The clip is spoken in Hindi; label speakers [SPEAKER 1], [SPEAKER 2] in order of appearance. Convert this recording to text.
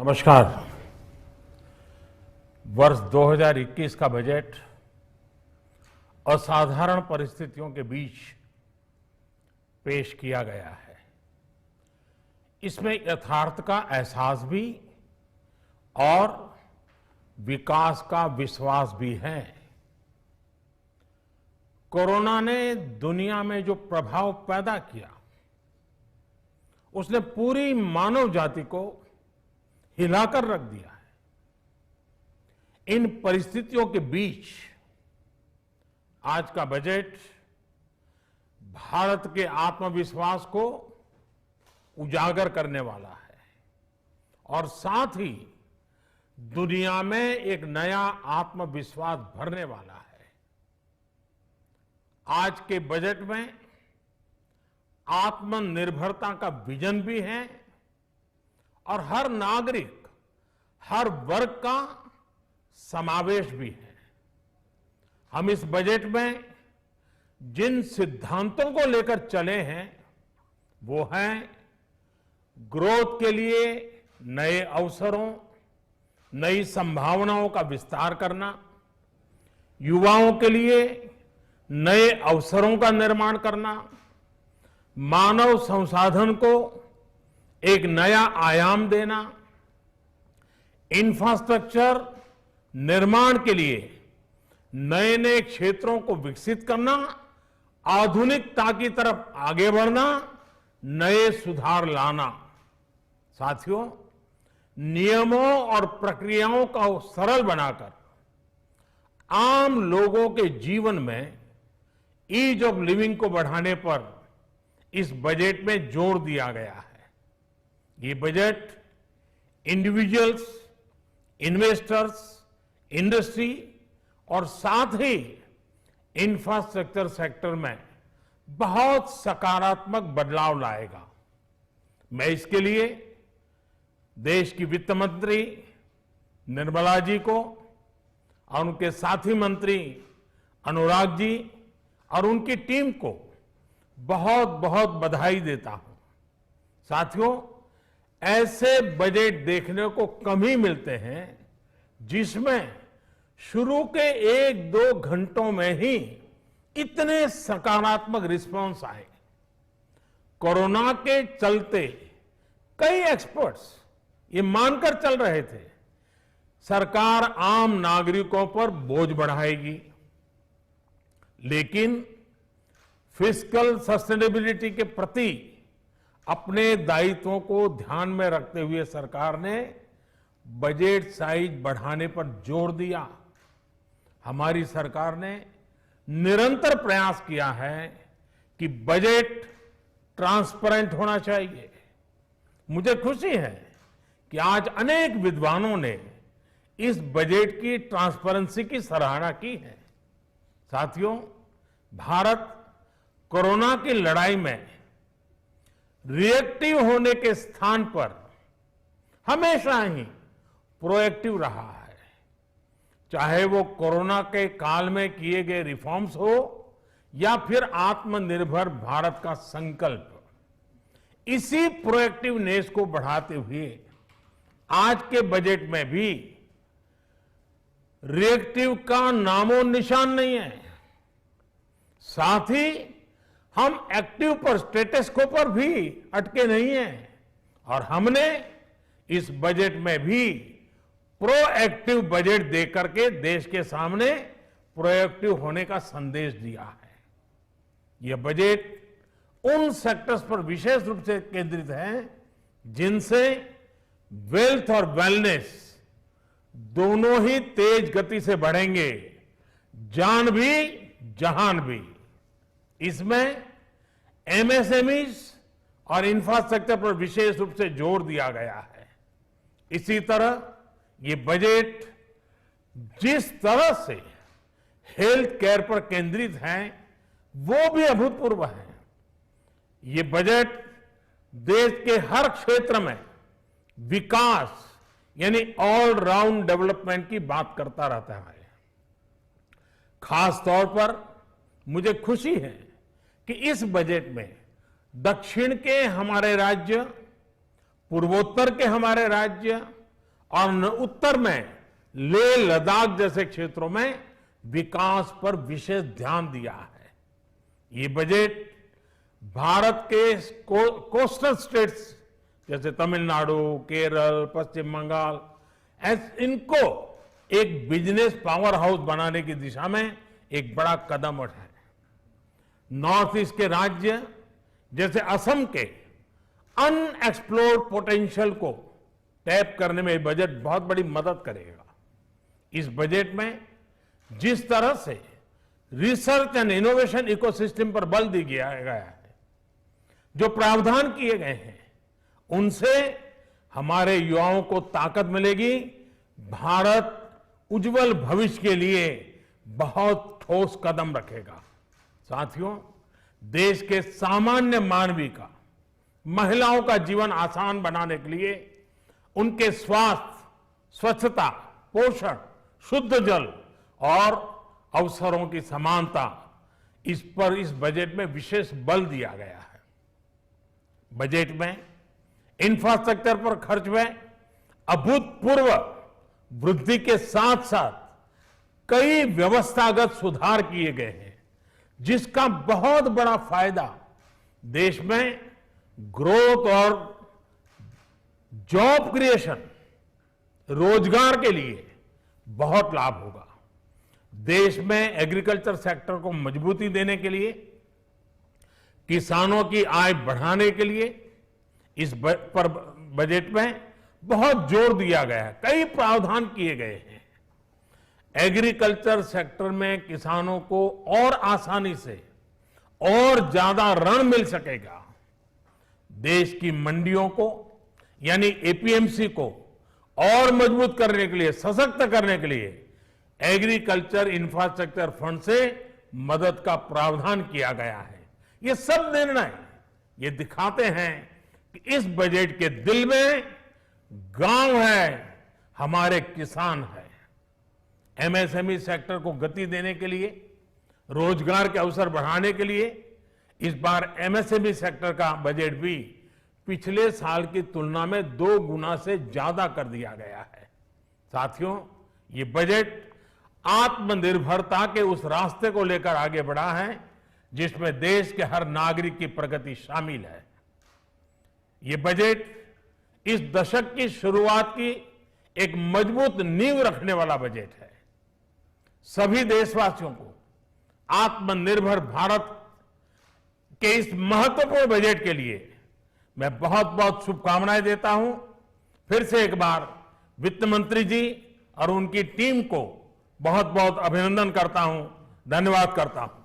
[SPEAKER 1] नमस्कार। वर्ष 2021 का बजट असाधारण परिस्थितियों के बीच पेश किया गया है। इसमें यथार्थ का एहसास भी और विकास का विश्वास भी है। कोरोना ने दुनिया में जो प्रभाव पैदा किया, उसने पूरी मानव जाति को हिलाकर रख दिया है। इन परिस्थितियों के बीच आज का बजट भारत के आत्मविश्वास को उजागर करने वाला है और साथ ही दुनिया में एक नया आत्मविश्वास भरने वाला है। आज के बजट में आत्मनिर्भरता का विजन भी है और हर नागरिक, हर वर्ग का समावेश भी है। हम इस बजट में जिन सिद्धांतों को लेकर चले हैं वो हैं ग्रोथ के लिए नए अवसरों, नई संभावनाओं का विस्तार करना, युवाओं के लिए नए अवसरों का निर्माण करना, मानव संसाधन को एक नया आयाम देना, इंफ्रास्ट्रक्चर निर्माण के लिए नए नए क्षेत्रों को विकसित करना, आधुनिकता की तरफ आगे बढ़ना, नए सुधार लाना। साथियों, नियमों और प्रक्रियाओं को सरल बनाकर आम लोगों के जीवन में ईज ऑफ लिविंग को बढ़ाने पर इस बजट में जोर दिया गया है। ये बजट इंडिविजुअल्स, इन्वेस्टर्स, इंडस्ट्री और साथ ही इंफ्रास्ट्रक्चर सेक्टर में बहुत सकारात्मक बदलाव लाएगा। मैं इसके लिए देश की वित्त मंत्री निर्मला जी को और उनके साथी मंत्री अनुराग जी और उनकी टीम को बहुत बहुत बधाई देता हूं। साथियों, ऐसे बजट देखने को कम ही मिलते हैं जिसमें शुरू के 1-2 घंटों में ही इतने सकारात्मक रिस्पांस आए। कोरोना के चलते कई एक्सपर्ट्स ये मानकर चल रहे थे सरकार आम नागरिकों पर बोझ बढ़ाएगी, लेकिन फिस्कल सस्टेनेबिलिटी के प्रति अपने दायित्वों को ध्यान में रखते हुए सरकार ने बजट साइज बढ़ाने पर जोर दिया। हमारी सरकार ने निरंतर प्रयास किया है कि बजट ट्रांसपेरेंट होना चाहिए। मुझे खुशी है कि आज अनेक विद्वानों ने इस बजट की ट्रांसपेरेंसी की सराहना की है। साथियों, भारत कोरोना की लड़ाई में रिएक्टिव होने के स्थान पर हमेशा ही प्रोएक्टिव रहा है। चाहे वो कोरोना के काल में किए गए रिफॉर्म्स हो या फिर आत्मनिर्भर भारत का संकल्प, इसी प्रोएक्टिवनेस को बढ़ाते हुए आज के बजट में भी रिएक्टिव का नामो निशान नहीं है। साथ ही हम एक्टिव पर, स्टेटस को पर भी अटके नहीं हैं और हमने इस बजट में भी प्रोएक्टिव बजट देकर के देश के सामने प्रोएक्टिव होने का संदेश दिया है। यह बजट उन सेक्टर्स पर विशेष रूप से केंद्रित है जिनसे वेल्थ और वेलनेस दोनों ही तेज गति से बढ़ेंगे, जान भी जहान भी। इसमें एमएसएमईज और इंफ्रास्ट्रक्चर पर विशेष रूप से जोर दिया गया है। इसी तरह ये बजट जिस तरह से हेल्थ केयर पर केंद्रित है वो भी अभूतपूर्व है। ये बजट देश के हर क्षेत्र में विकास यानी ऑल राउंड डेवलपमेंट की बात करता रहता है। खास तौर पर मुझे खुशी है कि इस बजट में दक्षिण के हमारे राज्य, पूर्वोत्तर के हमारे राज्य और उत्तर में लेह लद्दाख जैसे क्षेत्रों में विकास पर विशेष ध्यान दिया है। ये बजट भारत के कोस्टल स्टेट्स जैसे तमिलनाडु, केरल, पश्चिम बंगाल, इनको एक बिजनेस पावर हाउस बनाने की दिशा में एक बड़ा कदम उठाए। नॉर्थ ईस्ट के राज्य जैसे असम के अनएक्सप्लोर्ड पोटेंशियल को टैप करने में बजट बहुत बड़ी मदद करेगा। इस बजट में जिस तरह से रिसर्च एंड इनोवेशन इकोसिस्टम पर बल दिया गया है, जो प्रावधान किए गए हैं, उनसे हमारे युवाओं को ताकत मिलेगी। भारत उज्जवल भविष्य के लिए बहुत ठोस कदम रखेगा। साथियों, देश के सामान्य मानवी का, महिलाओं का जीवन आसान बनाने के लिए उनके स्वास्थ्य, स्वच्छता, पोषण, शुद्ध जल और अवसरों की समानता, इस पर इस बजट में विशेष बल दिया गया है। बजट में इंफ्रास्ट्रक्चर पर खर्च में अभूतपूर्व वृद्धि के साथ साथ कई व्यवस्थागत सुधार किए गए हैं, जिसका बहुत बड़ा फायदा देश में ग्रोथ और जॉब क्रिएशन, रोजगार के लिए बहुत लाभ होगा। देश में एग्रीकल्चर सेक्टर को मजबूती देने के लिए, किसानों की आय बढ़ाने के लिए इस बजट में बहुत जोर दिया गया है। कई प्रावधान किए गए हैं। एग्रीकल्चर सेक्टर में किसानों को और आसानी से और ज्यादा ऋण मिल सकेगा। देश की मंडियों को यानी एपीएमसी को और मजबूत करने के लिए, सशक्त करने के लिए एग्रीकल्चर इंफ्रास्ट्रक्चर फंड से मदद का प्रावधान किया गया है। ये सब निर्णय ये दिखाते हैं कि इस बजट के दिल में गांव है, हमारे किसान है। एमएसएमई सेक्टर को गति देने के लिए, रोजगार के अवसर बढ़ाने के लिए इस बार एमएसएमई सेक्टर का बजट भी पिछले साल की तुलना में 2 गुना से ज्यादा कर दिया गया है। साथियों, ये बजट आत्मनिर्भरता के उस रास्ते को लेकर आगे बढ़ा है जिसमें देश के हर नागरिक की प्रगति शामिल है। ये बजट इस दशक की शुरुआत की एक मजबूत नींव रखने वाला बजट है। सभी देशवासियों को आत्मनिर्भर भारत के इस महत्वपूर्ण बजट के लिए मैं बहुत बहुत शुभकामनाएं देता हूं। फिर से एक बार वित्त मंत्री जी और उनकी टीम को बहुत बहुत अभिनंदन करता हूं, धन्यवाद करता हूं।